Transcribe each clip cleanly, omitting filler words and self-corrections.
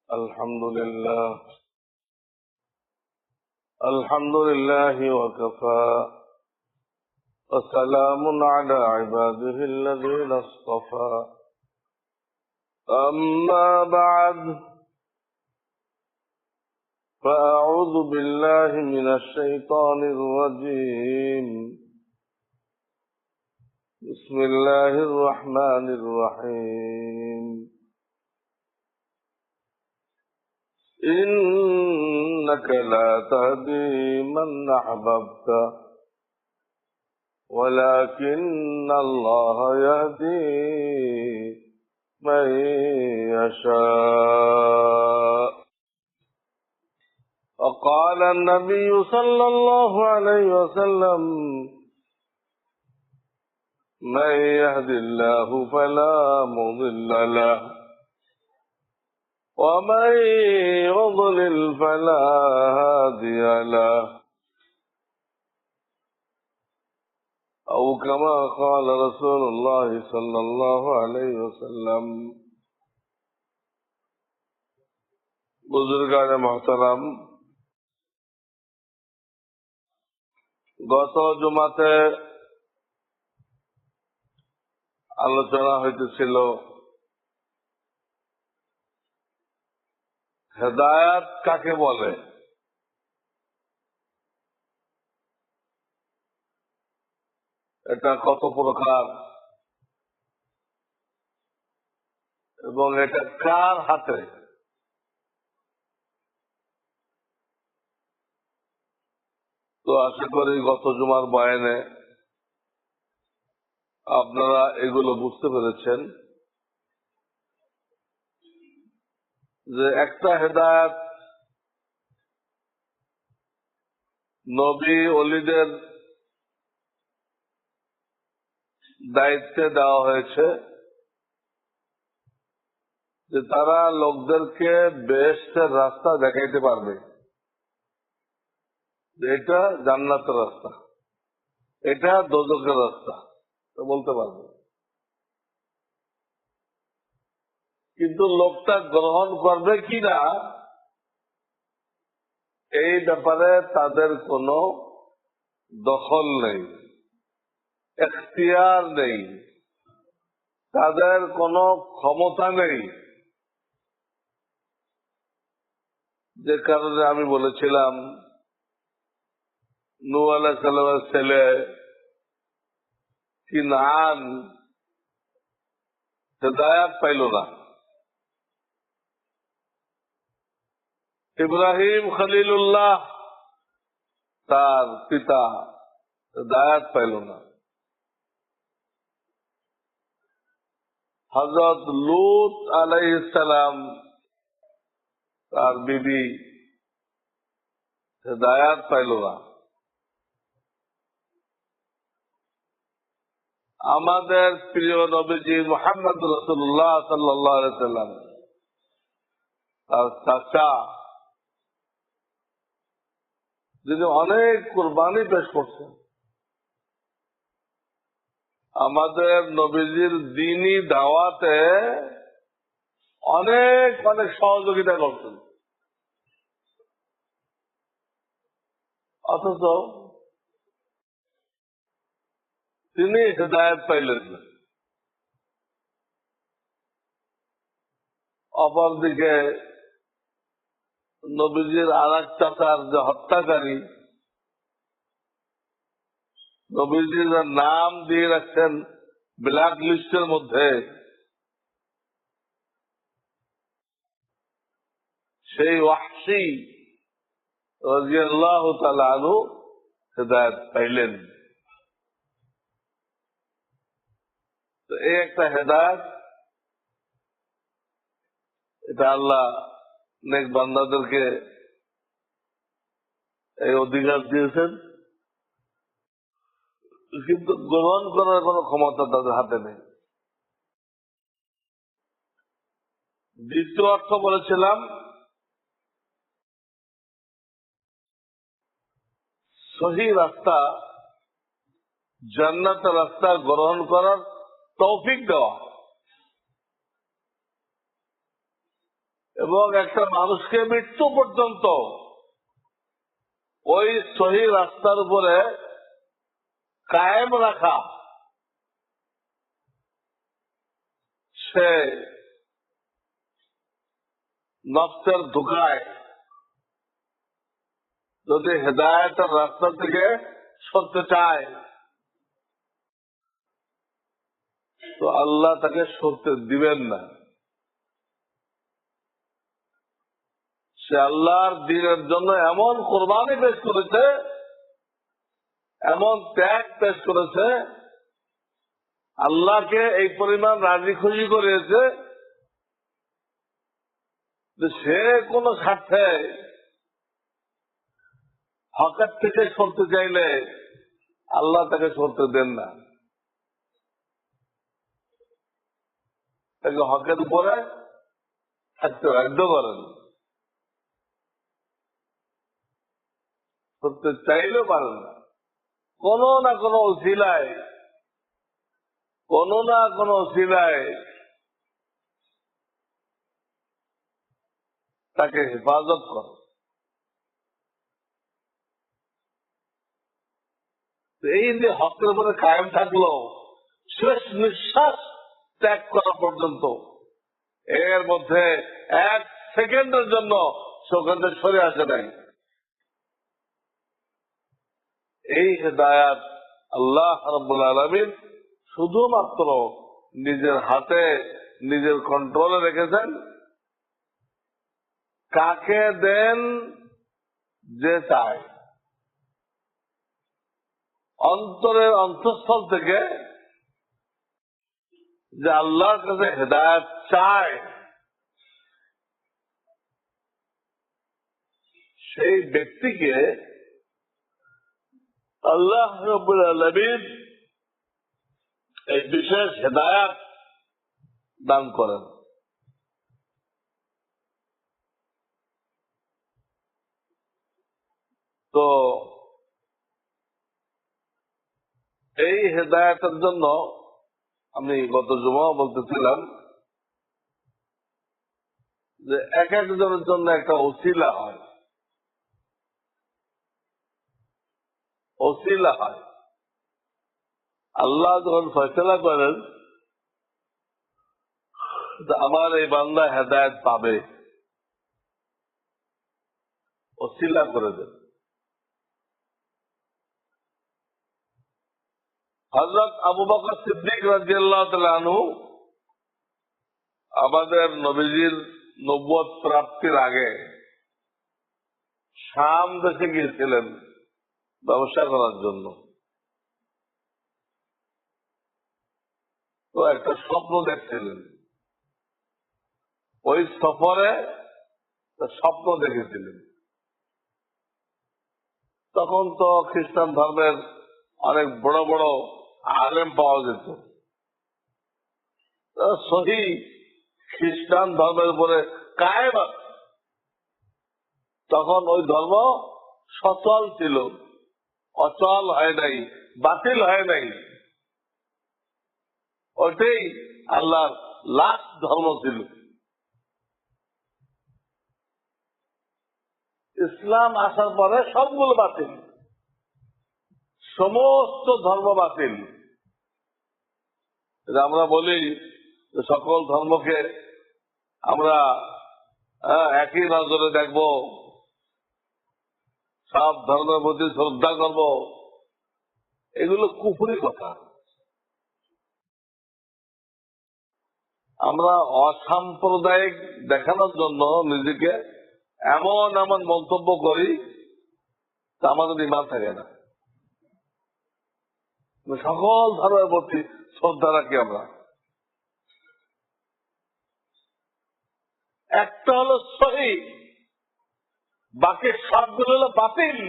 الحمد لله الحمد لله وكفى وسلام على عباده الذين اصطفى أما بعد فأعوذ بالله من الشيطان الرجيم بسم الله الرحمن الرحيم إنك لا تهدي من أحببت ولكن الله يهدي من يشاء وقال النبي صلى الله عليه وسلم من يهد الله فلا مضل له ومن يضلل فلا هادي له أو كما قال رسول الله صلى الله عليه وسلم बुजुर्गान मोहतरम गत जुमाते आलोचना হইতেছিল হেদায়েত কাকে বলে। এটা কত প্রকার এবং এটা কার হাতে। তো আশা করি গত জুমার বয়ানে আপনারা এগুলো বুঝতে পেরেছেন যে একটা হেদায়েত নবী ওলিদের দায়িত্বে দেওয়া হয়েছে যে তারা লোকদেরকে বেহেশতের রাস্তা দেখাইতে পারবে, এটা জান্নাতের রাস্তা, এটা দোজখের রাস্তা বলতে পারবে। কিন্তু লোকটা গ্রহণ করবে কিনা এই ব্যাপারে তাদের কোনো দখল নেই, এখতিয়ার নেই, তাদের কোনো ক্ষমতা নেই। যে কারণে আমি বলেছিলাম নূহ আলাইহিস সালামের ছেলে কিনান হেদায়েত পাইল না, ইব্রাহিম খলিলুল্লাহ তার পিতা হেদায়েত পাইল না, হযরত লূত আলাইহিস সালাম তার বিবি হেদায়েত পাইল না। আমাদের প্রিয় নবীজি মুহাম্মদ রাসূলুল্লাহ সাল্লাল্লাহু আলাইহি ওয়াসাল্লাম তার চাচা যিনি অনেক কুরবানি পেশ করছেন, আমাদের নবীজির দ্বীনি দাওয়াতে অনেক অনেক সহযোগিতা করছেন, অথচ তিনি হেদায়েত পাইলেন না। অপরদিকে নবীজির আর এক চাচার যে হত্যাকারী, নবীজির নাম দিয়ে রাখছেন ব্ল্যাক লিস্টের মধ্যে, সেই ওয়াহশী রাদিয়াল্লাহু তাআলা আনহু হেদায়েত পাইলেন। তো এই একটা হেদায়েত, এটা আল্লাহ নেক বান্দাদেরকে এই অধিকার দিয়েছেন, কিন্তু গ্রহণ করার কোন ক্ষমতা তাদের হাতে নেই। দ্বিতীয় অর্থ বলেছিলাম সহি রাস্তা, জান্নাতের রাস্তা গ্রহণ করার তৌফিক দেওয়া। এবং একটা মানুষকে মৃত্যু পর্যন্ত ওই সহি রাস্তার উপরে কায়েম রাখা, সে নফসের ধোঁকায় যদি হেদায়েতের রাস্তা থেকে সরতে চায় তো আল্লাহ তাকে সরতে দিবেন না। সে আল্লাহর দ্বীনের জন্য এমন কোরবানি পেশ করেছে, এমন ত্যাগ পেশ করেছে, আল্লাহকে এই পরিমাণ রাজি খুশি করিয়েছে যে সে কোন স্বার্থে হকের থেকে সরতে চাইলে আল্লাহ তাকে সরতে দেন না, তাকে হকের উপরে থাকতে বাধ্য করেন। সরতে চাইলেও পারেন না, কোনো না কোনো উসিলায়, কোনো না কোনো উসিলায় তাকে হেফাজত করে। এই যে হকের উপরে কায়েম থাকলো শেষ নিঃশ্বাস ত্যাগ করা পর্যন্ত, এর মধ্যে এক সেকেন্ডের জন্য সেখান থেকে সরে আসে নাই। এই হেদায়াত আল্লাহ রাব্বুল আলামিন শুধুমাত্র নিজের হাতে, নিজের কন্ট্রোলে রেখেছেন। কাকে দেন? যে চায়, অন্তরের অন্তঃস্থল থেকে যে আল্লাহর কাছে হেদায়েত চায়, সেই ব্যক্তিকে আল্লাহ রাব্বুল আলামিন এই বিশেষ হেদায়েত দান করেন। তো এই হেদায়েতের জন্য আমি গত জুমা বলতেছিলাম যে এক একজনের জন্য একটা ওসিলা হয়, ওসিলা হয়। আল্লাহ যখন ফয়সালা করেন আমার এই বান্দা হেদায়েত পাবে, ওসিলা করে দেন। হযরত আবু বকর সিদ্দিক রাদিয়াল্লাহু তাআলা আনহু আমাদের নবীজির নবুয়ত প্রাপ্তির আগে শাম দেশে গিয়েছিলেন ব্যবসা করার জন্য। তো একটা স্বপ্ন দেখছিলেন, ওই সফরে স্বপ্ন দেখেছিলেন। তখন তো খ্রিস্টান ধর্মের অনেক বড় বড় আলেম পাওয়া যেত, সহি খ্রিস্টান ধর্মের উপরে কায়েম আছে। তখন ওই ধর্ম সচল ছিল, অচল হয় নাই, বাতিল হয় নাই। ওইটাই আল্লাহর লাস্ট ধর্ম ছিল। ইসলাম আসার পরে সবগুলো বাতিল, সমস্ত ধর্ম বাতিল। আমরা বলি যে সকল ধর্মকে আমরা একই নজরে দেখব, সব ধর্মের প্রতি শ্রদ্ধা করব, এগুলো কুফরি কথা। আমরা অসাম্প্রদায়িক দেখানোর জন্য নিজেকে এমন এমন মন্তব্য করি তা আমাদের ঈমান থাকে না। সকল ধর্মের প্রতি শ্রদ্ধা রাখি আমরা। একটা হলো সহি, বাকি সবগুলো হলো বাতিল,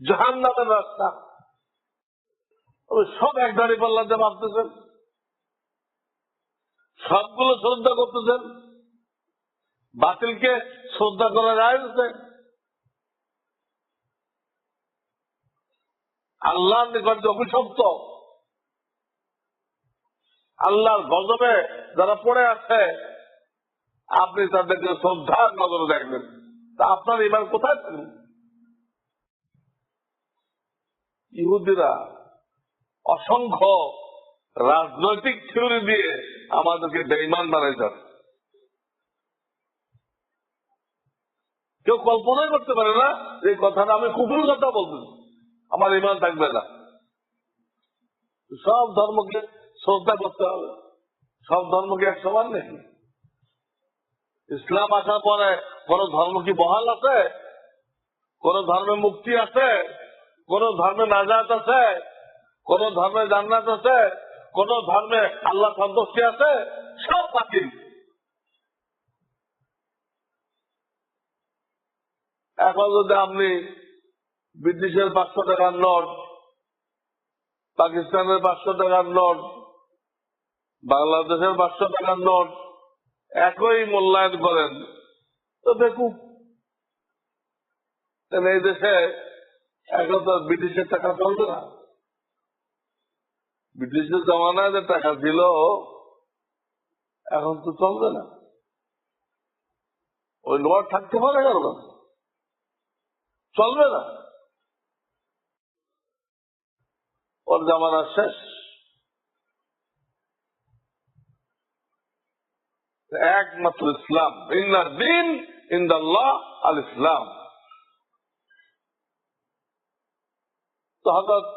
জাহান্নামের রাস্তা। সব এক দাঁড়ি পাল্লাতে ভাবতেছেন, সবগুলো শ্রদ্ধা করতেছেন, বাতিলকে শ্রদ্ধা করা যায় না। আল্লাহর নিকট অভিশপ্ত, আল্লাহর গজবে যারা পড়ে আছে, আপনি তাদেরকে শ্রদ্ধার নজরে দেখবেন, তা আপনার ইমান কোথায় থাকবে? ইহুদিরা অসংখ্য রাজনৈতিক থিওরি দিয়ে আমাদেরকে বেঈমান বানাইছে। কেউ কল্পনাই করতে পারে না এই কথাটা আমি কুফুর কথা বলতেছি, আমার ইমান থাকবে না। সব ধর্মকে শ্রদ্ধা করতে হবে, সব ধর্মকে এক সমান নেই। ইসলাম আসার পরে কোন ধর্ম কি বহাল আছে? কোন ধর্মে মুক্তি আছে? কোন ধর্মে নাজাত আছে? কোন ধর্মে জান্নাত আছে? কোন ধর্মে আল্লাহ সন্তুষ্টি আছে? সব বাতিল। এখন যদি আপনি ব্রিটিশের 500 টাকার নোট, পাকিস্তানের 500 টাকার নোট, বাংলাদেশের 500 টাকার নোট একই মূল্যায়ন করেন, তো দেখুন এই দেশে এখন তো ব্রিটিশের টাকা চলবে না। ব্রিটিশের জমানায় যে টাকা ছিল এখন তো চলবে না। ওই নোট থাকতে পারে কেন? চলবে না, ওর জামানা শেষ। একমাত্র ইসলাম, ইন্না দ্বীন ইনদাল্লাহ আল ইসলাম। তো হযরত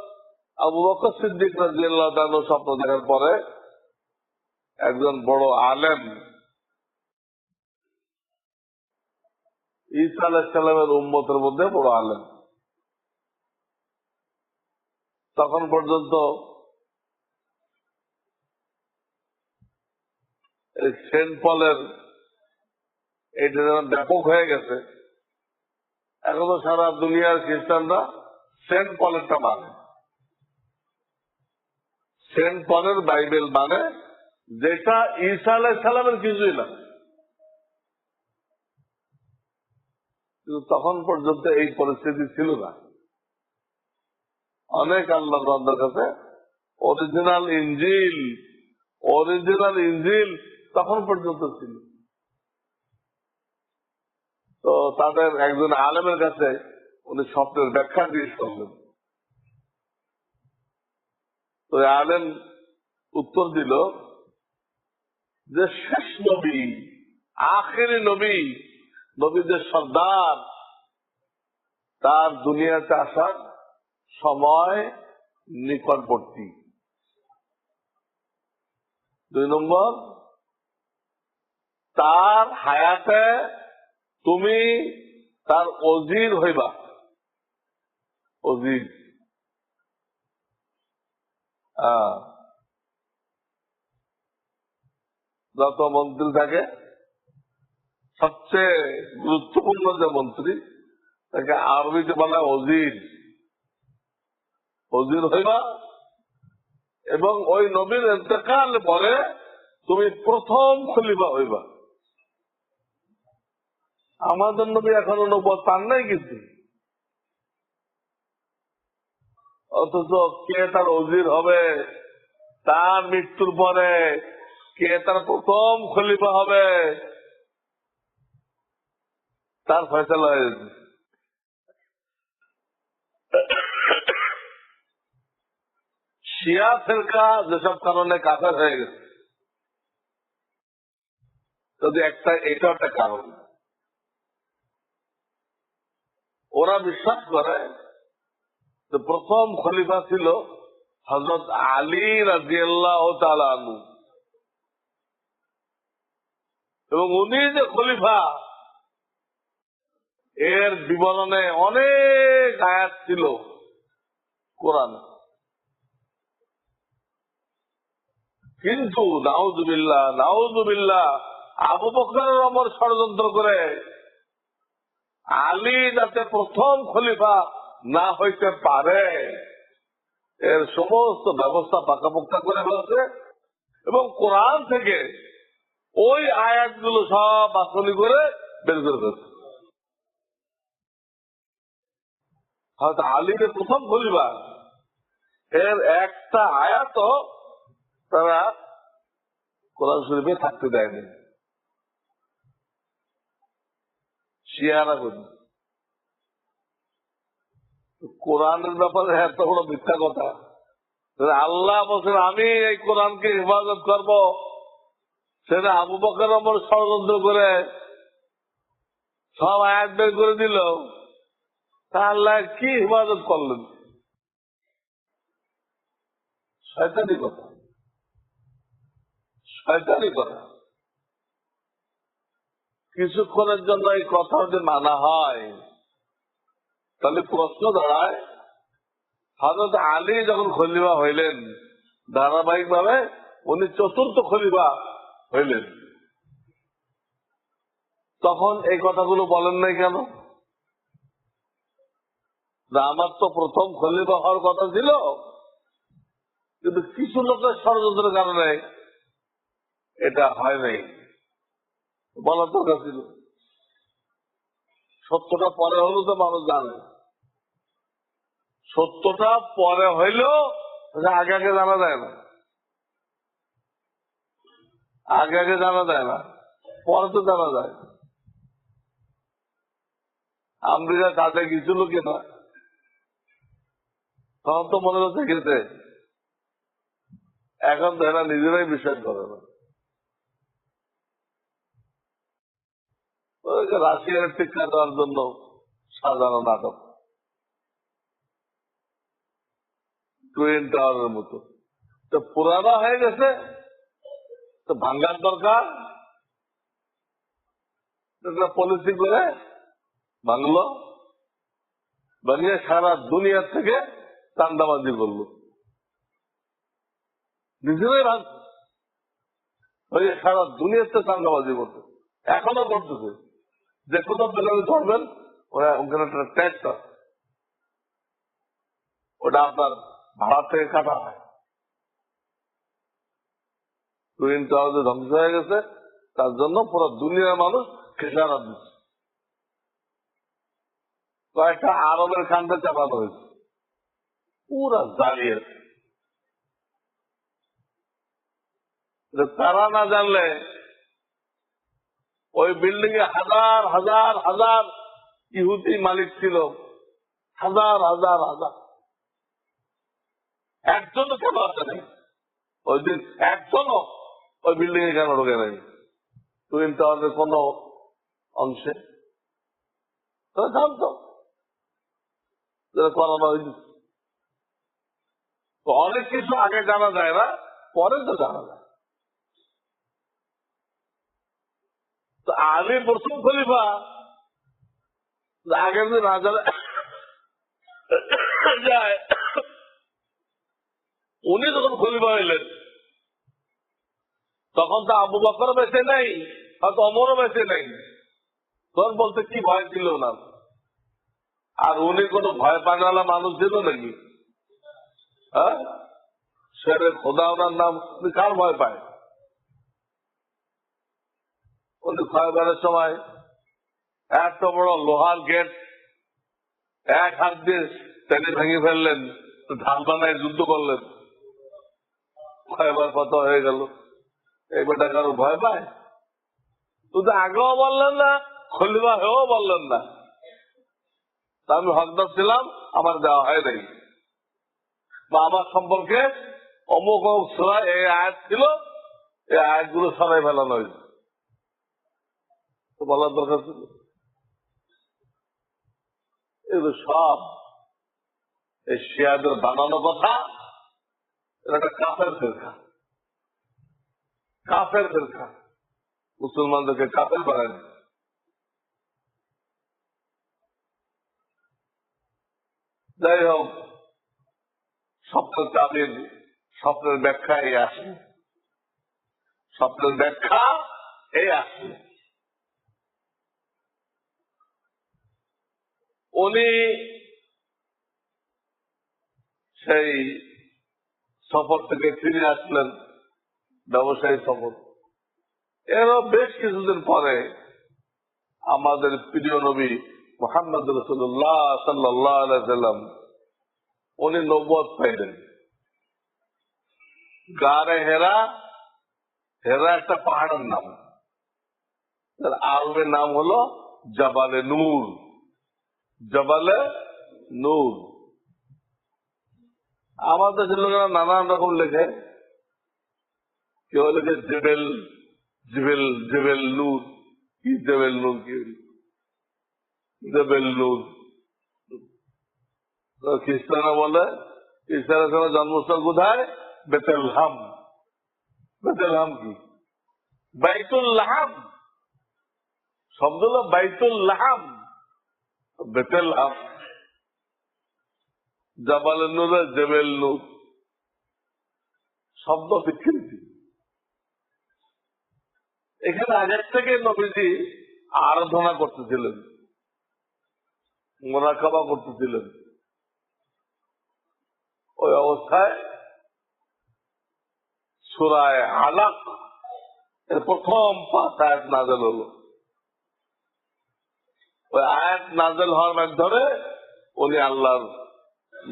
আবু বকর সিদ্দিক রাদিয়াল্লাহু তাআলা স্বপ্ন দেখার পরে একজন বড় আলেম, ঈসা আলাইহিস সালামের উম্মতের মধ্যে বড় আলেম, তখন পর্যন্ত সেন্ট পলের এটা যেমন ব্যাপক হয়ে গেছে, এখনো সারা দুনিয়ার খ্রিস্টানরা সেন্ট পলেরটা মানে। সেন্ট পলের বাইবেল মানে, যেটা ঈসা আলাইহিস সালামের কিছুই না। কিন্তু তখন পর্যন্ত এই পরিস্থিতি ছিল না। অনেক আল্লাহর বান্দার কাছে অরিজিনাল ইনজিল তখন পর্যন্ত ছিল। তো তাদের একজন আলেমের কাছে উনি স্বপ্নের ব্যাখ্যা দিয়ে করলেন। তো আলেম উত্তর দিল যে শেষ নবী, আখেরি নবী, নবীদের সর্দার, তার দুনিয়াতে আসার সময় নিকটবর্তী। 2 নম্বর, তার হায়াতে তুমি তার অজির হইবা। অজির, যত মন্ত্রী থাকে সবচেয়ে গুরুত্বপূর্ণ যে মন্ত্রী তাকে আরবিতে বলা অজির। অজির হইবা এবং ওই নবীর ইন্তেকাল পরে তুমি প্রথম খলিফা হইবা। আমাদের নবী এখনো নবুয়ত পান নাই কিন্তু, অথচ কে তার অজির হবে, তার মৃত্যুর পরে কে তার প্রথম খলিফা হবে, তার ফয়সালা হয়েছে। শিয়া ফিরকা যেসব কারণে কাফের হয়ে গেছে, যদি এটা একটা কারণ। ওরা বিশ্বাস করে যে প্রথম খলিফা ছিল হযরত আলী রাদিয়াল্লাহু তাআলা আনহু, এবং উনি যে খলিফা এর বিবরণে অনেক আয়াত ছিল কোরআনে। কিন্তু নাউযুবিল্লাহ আবু বকরের ওমর ষড়যন্ত্র করে আলী যাতে প্রথম খলিফা না হইতে পারে এর সমস্ত ব্যবস্থা পাকাপোক্তা করে ফেলছে, এবং কোরআন থেকে ওই আয়াতগুলো সব বাছনি করে বের করে ফেলছে। হয়তো আলীকে প্রথম খলিফা এর একটা আয়াতও তারা কোরআন শরীফে থাকতে দেয়নি। শিয়ারা করি। কোরআনের ব্যাপারে এত বড় মিথ্যা কথা। আল্লাহ বলছেন আমি এই কোরআনকে হেফাজত করব, সেটা আবু বকর ওমর ষড়যন্ত্র করে সব আয়াত বের করে দিল। তা আল্লাহ কি হেফাজত করলেন? শয়তানি কথা, শয়তানি কথা। কিছুক্ষণের জন্য এই কথা যদি মানা হয়, তাহলে প্রশ্ন দাঁড়ায়, হযরত আলী যখন খলিফা হইলেন, ধারাবাহিক ভাবে উনি চতুর্থ খলিফা হইলেন, তখন এই কথাগুলো বলেন নাই কেন? আমার তো প্রথম খলিফা হওয়ার কথা ছিল, কিন্তু কিছু লোকের ষড়যন্ত্রের কারণে এটা হয় নাই, বলার দরকার ছিল। সত্যটা পরে হলো তো মানুষ জানে, সত্যটা পরে হইলেও আগে আগে জানা যায় না, আগে আগে জানা যায় না, পরে তো জানা যায়। আমেরিকা কাজে গেছিল কিনা তখন তো মনে হচ্ছে গেছে, এখন তো এরা নিজেরাই বিশ্বাস করে না। রাশিয়ার টিকা দেওয়ার জন্য সাজানো নাটক, টুইন টাওয়ারের মতো। তো পুরানো হয়ে গেছে, তো ভাঙ্গার দরকার। পলিসি করে ভাঙলো, ভাঙিয়ে সারা দুনিয়ার থেকে চান্দাবাজি করলো, নিজেরাই ভাঙছে, ওই সারা দুনিয়ার থেকে চান্দাবাজি করতে এখনো করতেছে। যে কোথাও বেলাবে ধরবেন, ওরা ওখানে একটা ট্যাক্স আছে, ওটা আপনার ভাড়া থেকে কাটা হয়। টুইন টাওয়ার যে ধ্বংস হয়ে গেছে, তার জন্য পুরো দুনিয়ার মানুষ খেসারত দিচ্ছে। কয়েকটা আরবের কাণ্ডে চাপানো হয়েছে, পুরা জালিয়াত। তারা না জানলে ওই বিল্ডিং এ হাজার হাজার হাজার ইহুদি মালিক ছিল, হাজার হাজার হাজার, একজনও কেন আসে নাই ওই দিন, একজনও ওই বিল্ডিং এ কেন ঢোকে নাই টুইন টাওয়ারের কোন অংশে? তারা জানতো করানো হয়েছে। অনেক কিছু আগে জানা যায় না, পরে তো জানা যায়। তো আলী প্রথম খলিফা, আগে যদি না জানা যায়, উনি যখন খলিফা হইলেন তখন তো আবু বকর বেঁচে নাই, হয়তো অমরও বেঁচে নাই, তখন বলতে কি ভয় ছিল না। আর উনি কোন ভয় পাগালা মানুষ ছিল নাকি? হ্যাঁ, সেরে খোদা ওনার নাম, উনি কার ভয় পায়? উনি খয়বারের সময় এত বড় লোহার গেট এক হাত দিয়ে টেনে ভেঙে ফেললেন, ঢাল বানায় যুদ্ধ করলেন, খয়বার কত হয়ে গেল। এই বেটা কারো ভয় পায়? তুই তো আগেও বললেন না, খলিফা হয়েও বললেন না, তা আমি হকদার ছিলাম, আমার দেওয়া হয় নাই, বা আমার সম্পর্কে অমুক অমুক সূরায় এই আয়াত ছিল, এই আয়াতগুলো সরাই ফেলানো হয়েছে, তো বলার দরকার ছিল। এগুলো সব এই শিয়াদের বানানো কথা। এটা একটা কাফের ফেরকা, কাফের ফেরকা, মুসলমানদেরকে কাফের বানায়। যাই হোক, স্বপ্নের তাবির, স্বপ্নের ব্যাখ্যা এই আসে, স্বপ্নের ব্যাখ্যা এই আসে। উনি সেই সফর থেকে ফিরে আসলেন, ব্যবসায়ী সফর। এরও বেশ কিছুদিন পরে আমাদের প্রিয় নবী মুহাম্মদ রাসূলুল্লাহ সাল্লাল্লাহু আলাইহি সাল্লাম উনি নবুয়ত পাইলেন। গারে হেরা, হেরা একটা পাহাড়ের নাম, তার আরবের নাম হলো জাবালে নূর, জাবালে নূর। আমাদের দেশের লোকেরা নানান রকম লেখে, কেউ লেখে জেবেল, জেবেল জেবেল নূর। কি জেবেল নূর? কি জেবেল নূর? খ্রিস্টানরা বলে, খ্রিস্টানের জন্মস্থল কোথায়? বেতেলহাম। বেতেলহাম কি? বাইতুল্লাহাম। শব্দ হলো বাইতুল্লাহাম, বেতেলহাম। জাবাল নূর, জেবেল নূর শব্দ বিকৃতি। এখানে আগের থেকে নবীজি আরাধনা করতেছিলেন, মোনাকাবা করতেছিলেন। ওই অবস্থায় সূরা আলাক এর প্রথম 5 আয়াত নাযিল হলো। ওই আয়াত নাযিল হওয়ার মাধ্যমে উনি আল্লাহর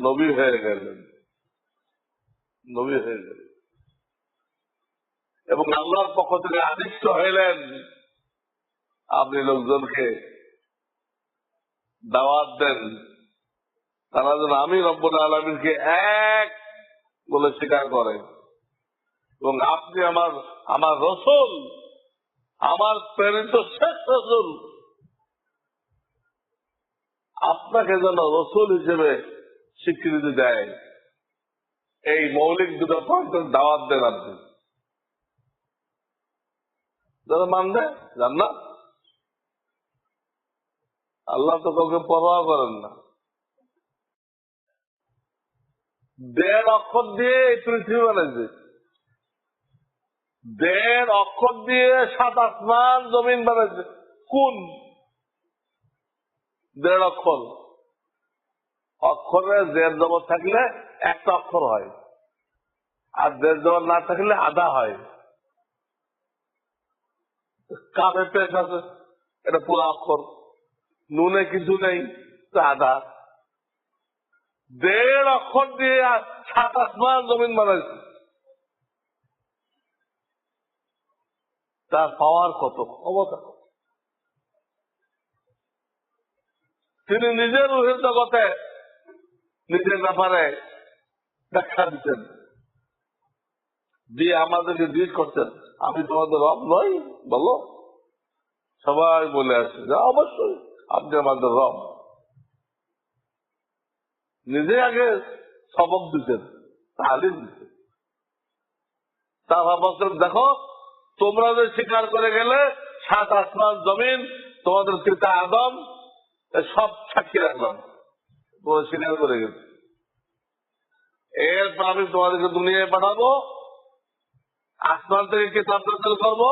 নবী হয়ে গেলেন, নবী হয়ে গেলেন এবং আল্লাহর পক্ষ থেকে আদিষ্ট হইলেন আপনি লোকজনকে দাওয়াত দেন, তারা যেন আমি রব্বুল আলামিনকে এক বলে স্বীকার করে এবং আপনি আমার রসূল, আমার প্রেরিত শেষ রসূল, আপনাকে যেন রসূল হিসেবে স্বীকৃতি দেয়। এই মৌলিক দুটো পয়েন্টের দাওয়াত দেন আপনি। যারা মানবে জান্নাত। আল্লাহ তো কাউকে পরোয়া করেন না। 1.5 অক্ষর দিয়ে এই পৃথিবী বানাইছে, 1.5 অক্ষর দিয়ে 7 আসমান জমিন বানাইছে। কোন 1.5 অক্ষর? অক্ষরে জের জবর থাকলে একটা অক্ষর হয়, আর জের জবর না থাকলে আধা হয়। কাফে পেশ আছে, এটা পুরো অক্ষর। নুনে কিছু নেই, তো আধা। 1.5 অক্ষর দিয়ে 7 আসমান জমিন বানাইছে। তার পাওয়ার কত, ক্ষমতা কত! তিনি নিজের রূহের জগতে নিজের ব্যাপারে ব্যাখ্যা দিচ্ছেন, দিয়ে আমাদেরকে জিজ্ঞেস করছেন, আমি তোমাদের রব নই? বলো। সবাই বলে আসছে যে অবশ্যই আপনি আমাদের রব। নিজে আগে সবক দিচ্ছেন, তালিম দিচ্ছেন। তারপর বলছেন, দেখো তোমরা যে স্বীকার করে গেলে 7 আসমান জমিন, তোমাদের পিতা আদম, সব সাক্ষী রাখলাম, তোমরা স্বীকার করে গেছে। এরপর আমি তোমাদেরকে দুনিয়ায় পাঠাবো, আসমান থেকে কিতাব নাযিল করবো,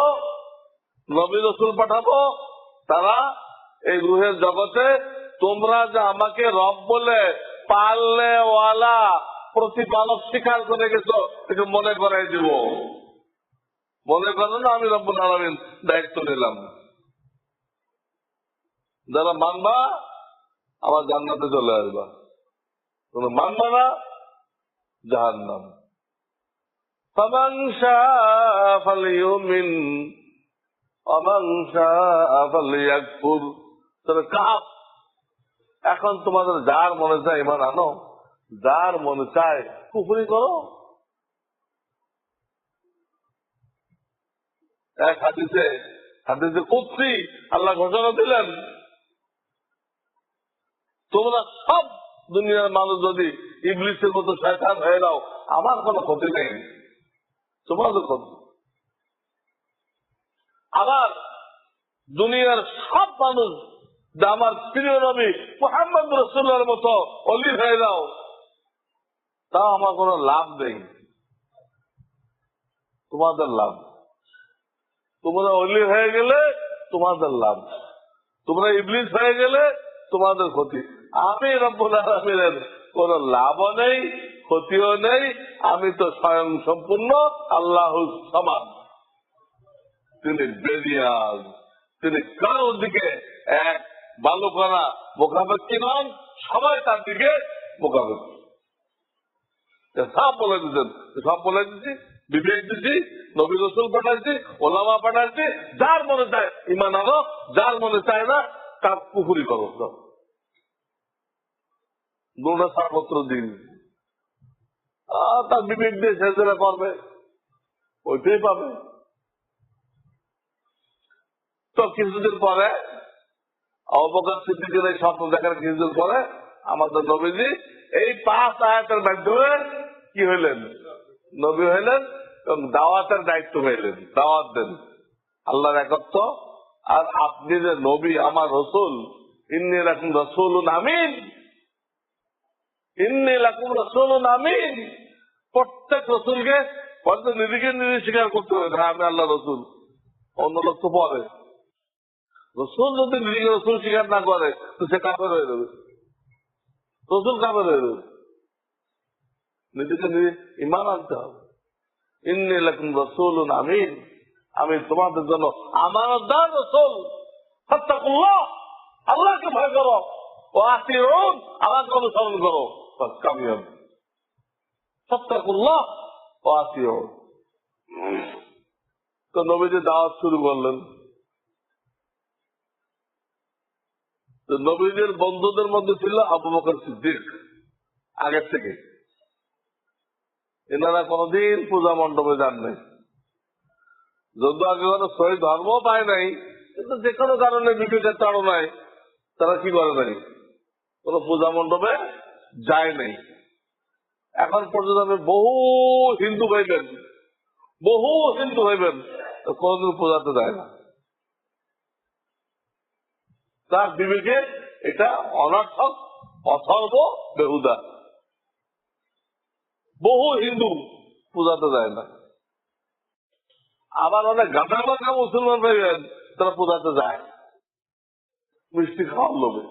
নবী রাসূল পাঠাবো। তারা এই রুহের জগতে তোমরা যে আমাকে রব বলে পাললে ওয়ালা প্রতিপালক স্বীকার করে গেছো, এটা মনে করাই দিব। মনে করো না আমি রব্বুল আলামিন দায়িত্ব নিলাম। যারা মানবা আমার জান্নাতে চলে আসবা, তোমরা মানবা না জাহান্নাম। ফামান শাআ ফালইউমিন ওয়া মান শাআ ফালইয়াকফুর। তবে কাফ, এখন তোমাদের যার মনে চায় ঈমান আনো, যার মনে চায় কুফরি করো। এক হাদিসে কুদসি আল্লাহ ঘোষণা দিলেন, তোমরা সব দুনিয়ার মানুষ যদি ইবলিসের মতো শয়তান হয়ে যাও, আমার কোনো ক্ষতি নেই, তোমাদের ক্ষতি। আবার দুনিয়ার সব মানুষ যে আমার প্রিয় নবী মুহাম্মদ রাসূলুল্লাহর মতো অলি হয়ে যাও, তাও আমার কোনো লাভ নেই, তোমাদের লাভ। তোমরা অলি হয়ে গেলে তোমাদের লাভ, তোমরা ইবলিস হয়ে গেলে তোমাদের ক্ষতি। আমি রব্বুল আলামিনের কোন লাভও নেই, ক্ষতিও নেই। আমি তো স্বয়ং সম্পূর্ণ আল্লাহুস সামাদ। তিনি বেদিয়াজ, তিনি কারোর দিকে এক বালুকণা মোকাবেক্ষী নন, সবাই তার দিকে মোকাবেক্ষী। সব বলে দিচ্ছেন, সব বলে দিচ্ছি, বিবেক দিচ্ছি, নবী রাসূল পাঠাচ্ছি, ওলামা পাঠাচ্ছি। যার মনে চায় ঈমান আনো, যার মনে চায় না তার পুকুরি করো, দুটা ছাড়পত্র দিন, তার বিবেক দিয়ে সেজরা করবে, ওইটাই পাবে। তো কিছুদিন পরে আবু বকর সিদ্দিকের এই স্বপ্ন দেখার কিছুদিন পরে আমাদের নবীজি এই 5 আয়াতের মাধ্যমে কি হইলেন? নবী হইলেন এবং দাওয়াতের দায়িত্ব হইলেন, দাওয়াত দেন আল্লাহর একত্ব। আর আপনি যে নবী, আমার রসুল, ইন্নী লাকুম রাসূলুন আমিন, ইন্নী লাকুম রাসূলুন আমিন। প্রত্যেক রসুলকে নিজেকে নিজে স্বীকার করতে হবে, হ্যাঁ আমি আল্লাহ রসুল। অন্য লোক তো পরে রসুল যদি নিজেকে রসুল স্বীকার না করে তো সে কাফের হয়ে যাবে, রসুল কাফের হয়ে যাবে। নিজেকে নিজে ঈমান আনতে হবে। ইন্নী লাকুম রাসূলুন আমিন, আমি তোমাদের জন্য আমানতদার রসুল। ফাত্তাকুল্লাহ, আল্লাহকে ভয় করো, ওয়া আতিউন, আমাকে অনুসরণ করো, বাস কামিয়াব। ফাত্তাকুল্লাহ ওয়া আতিউন। তো নবীজি দাওয়াত শুরু করলেন। নবীদের বন্ধুদের মধ্যে ছিল আবু বকর সিদ্দিক আগের থেকে। এনারা কোনদিন পূজা মণ্ডপে যান নাই, যদিও আগে কোনো সহি ধর্ম পায় নাই, কিন্তু যে কোনো কারণে বিবেকের তাড়নায় তারা কি করে নাই, কোন পূজা মণ্ডপে যায় নাই। এখন পর্যন্ত আপনি বহু হিন্দু হইবেন, বহু হিন্দু হইবেন, কোনদিন পূজাতে যায় না। তার বিবেকে এটা অনর্থক, অথর্ব, বেহুদা। বহু হিন্দু পূজাতে যায় না। আবার অনেক গাঁদা মাখা মুসলমান পাইবেন তারা পূজাতে যায় মিষ্টি খাওয়ার লোভে।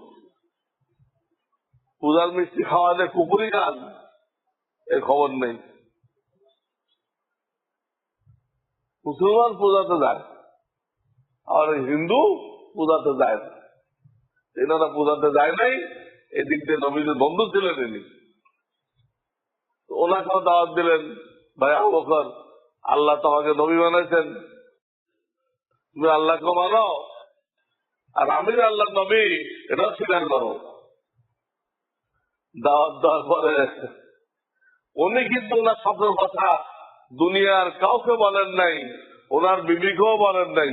পূজার মিষ্টি খাওয়ালে কুকুরি খান, এর খবর নেই। মুসলমান পূজাতে যায় আর হিন্দু পূজাতে যায় না। এনারা পূজাতে যায় নাই, এদিক দিয়ে নবীদের বন্ধু ছিলেন ইনি। ওনাকেও দাওয়াত দিলেন, ভাই আবু বকর, আল্লাহ তোমাকে নবী বানাইছেন, তুমি আল্লাহকে মানো আর আমি আল্লাহ নবী এটা স্বীকার করো। দাওয়াত দেওয়ার পরে উনি কিন্তু ওনার স্বপ্নের কথা দুনিয়ার কাউকে বলেন নাই, ওনার বিবিকেও বলেন নাই।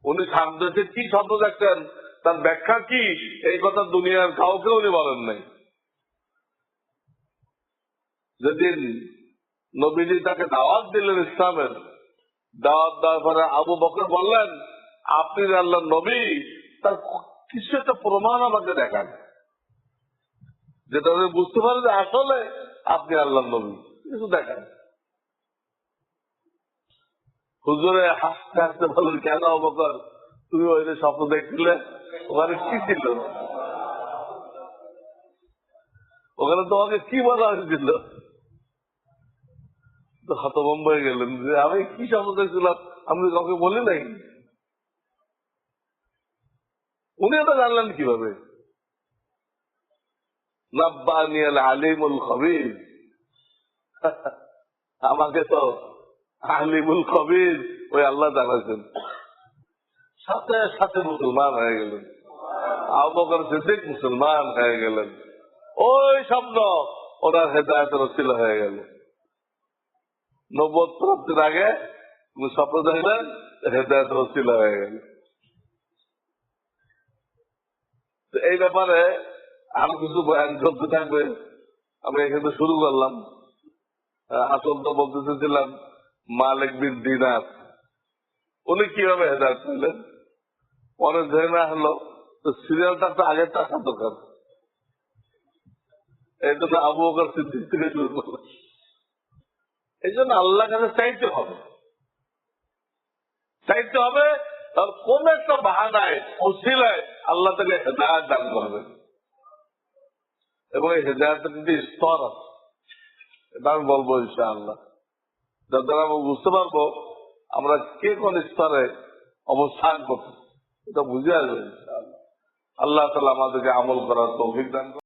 উনি সামনে কি স্বপ্ন দেখতেন, তার ব্যাখ্যা কি, এই কথা দুনিয়ার কাউকে উনি বলেন নাই। যেদিন নবীজি তাকে দাওয়াত দিলেন ইসলামের, দাওয়াত দেওয়ার পরে আবু বকর বললেন, আপনি আল্লাহ নবী, তার কিছু একটা প্রমাণ আমাকে দেখান, যেটা আমি বুঝতে পারি যে আসলে আপনি আল্লাহ নবী, কিছু দেখান। হুজুরে হাসতে হাসতে বলেন, কেন আবু বকর, তুমি ওই যে স্বপ্ন দেখছিলে, ওখানে কি ছিল? ওখানে তোমাকে কি বলা হয়েছিল? হতভম্ব হয়ে গেলেন যে আমি কি স্বপ্ন দেখছিলাম, আমি কাউকে বলি নাই। উনি এটা জানলেন কিভাবে? নাব্বানি আল আলিমুল খবীর, আমাকে তো আলিমুল খবীর ওই আল্লাহ জানাচ্ছেন। সাথে সাথে মুসলমান হয়ে গেলেন, আবু বকর সিদ্দিক মুসলমান হয়ে গেলেন। ওই স্বপ্ন ওনার হেদায়েতের ওসিলা হয়ে গেল। নবুয়ত প্রাপ্তির আগে স্বপ্ন দেখলেন, হেদায়েতের ওসিলা হয়ে গেল। এই ব্যাপারে আরো কিছু বয়ান করতে থাকবে, আমি এখানে শুরু করলাম। আসল তো বলতে চেয়েছিলাম মালিক বিন দিনার, উনি কিভাবে হেদায়েত পেলেন, অনেক ধরে না হলো। তো সিরিয়ালটা তো আগের টাকা দরকার, এই জন্য আবু বকর সিদ্দিক থেকে শুরু করলাম। এই জন্য আল্লাহ কাছে চাইতে হবে, চাইতে হবে। তার কোন একটা বাহানায় ওসিলায় আল্লাহ তাকে হেদায়েত দান করবেন। এবং এই হেদায়েতের কিন্তু স্তর আছে, এটা আমি বলবো ইনশাআল্লাহ। যার দ্বারা আমরা বুঝতে পারবো আমরা কে কোন স্তরে অবস্থান করছি, এটা বুঝে আসবে ইনশাআল্লাহ। আল্লাহ তাআলা আমাদেরকে আমল করার তৌফিক দান করুন।